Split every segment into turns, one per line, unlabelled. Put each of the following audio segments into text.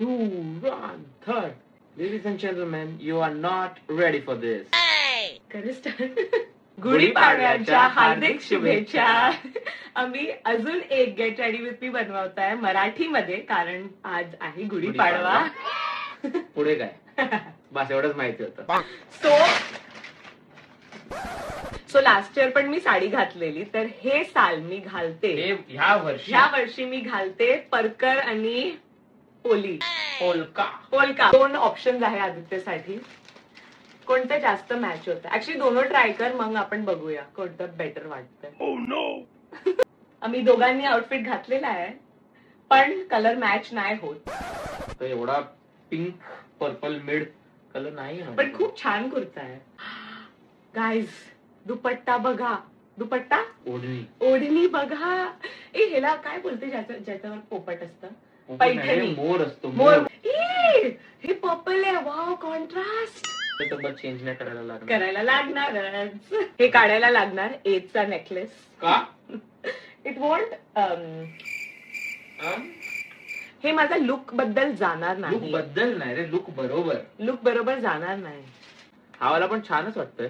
2, 1, third. Ladies and gentlemen, you are not ready for this.
गुढीपाडव्याच्या हार्दिक शुभेच्छा. आम्ही अजून एक गेट रेडी विथ मी बनवत आहे मराठीमध्ये, कारण आज आहे गुढीपाडवा.
पुढे काय बस एवढंच माहिती होतं.
सो लास्ट इयर पण मी साडी घातलेली, तर हे साल मी घालते,
ह्या
वर्षी मी घालते परकर आणि
पोलका.
दोन ऑप्शन आहे आदित्यसाठी. कोणतं जास्त मॅच होतं? ऍक्च्युली दोनों ट्राय कर, मग आपण बघूया कोणतं बेटर वाटतंय. आम्ही दोघांनी आउटफिट घातलेला आहे, पण कलर मॅच नाही होत.
तर एवढा पिंक पर्पल मिड कलर नाही,
पण खूप छान कुर्ता आहे गाईज. दुपट्टा बघा, दुपट्टा ओढणी बघा. ह्याला काय बोलते ज्याच्यावर पोपट असतं? पैठणी.
मोर असतो.
हे पर्पल आहे. Wow, contrast.
चेंज नाही
करायला लागणारच. हे काढायला लागणार एचा नेकलेस
का?
इट वॉन्ट हे माझा लुक बद्दल जाणार नाही.
लुक बद्दल नाही रे, लुक
बरोबर जाणार नाही.
हा वाला पण छानच वाटतोय,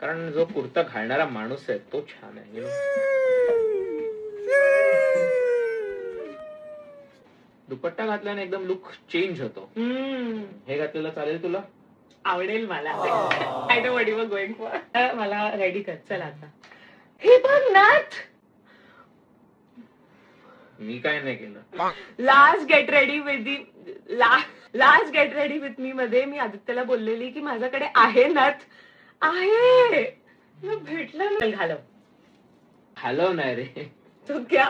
कारण जो कुर्ता घालणारा माणूस आहे तो छान आहे. दुपट्टा घातल्याने एकदम लुक चेंज होतो. हे घातलेलं चालेल तुला?
आवडेल मला. I know what you are going for. मला रेडी कर. चल आता. हे बघ नाथ,
मी काय नाही केलं.
Last get ready with me मध्ये मी आदित्यला बोललेली की माझ्याकडे आहे नथ, आहे भेटलं नाही.
हॅलो नाही रे,
तो क्या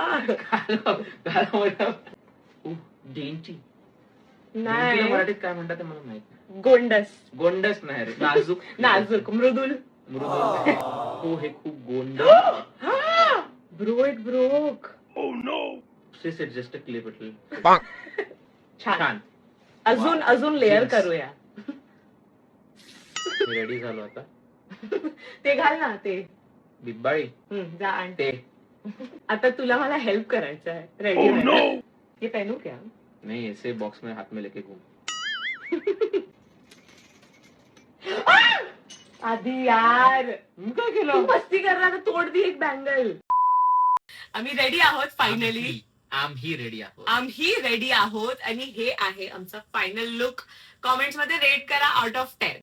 डेंटी
नाही,
मराठीत काय म्हणतात ते मला माहित.
गोंडस
नाही रे,
नाजूक मृदुल.
हो, हे खूप Gond.
Bro it broke.
This is just a clip.
छान. अजून लेअर करूया.
रेडी झालो आता.
ते घाल ना, ते
बिब्बाळी
जा आण
ते.
आता तुला मला हेल्प करायचं आहे. रेडी ये पहनू क्या?
नहीं, ऐसे बॉक्स में हाथ में लेके घूम.
आधी यार
काय केलं?
मस्ती कर रहा था, तोड दी एक बँगल. आम्ही रेडी आहोत फायनली.
आम्ही रेडी आहोत
आणि हे आहे आमचा फायनल लुक. कॉमेंट्स मध्ये रेट करा आउट ऑफ 10.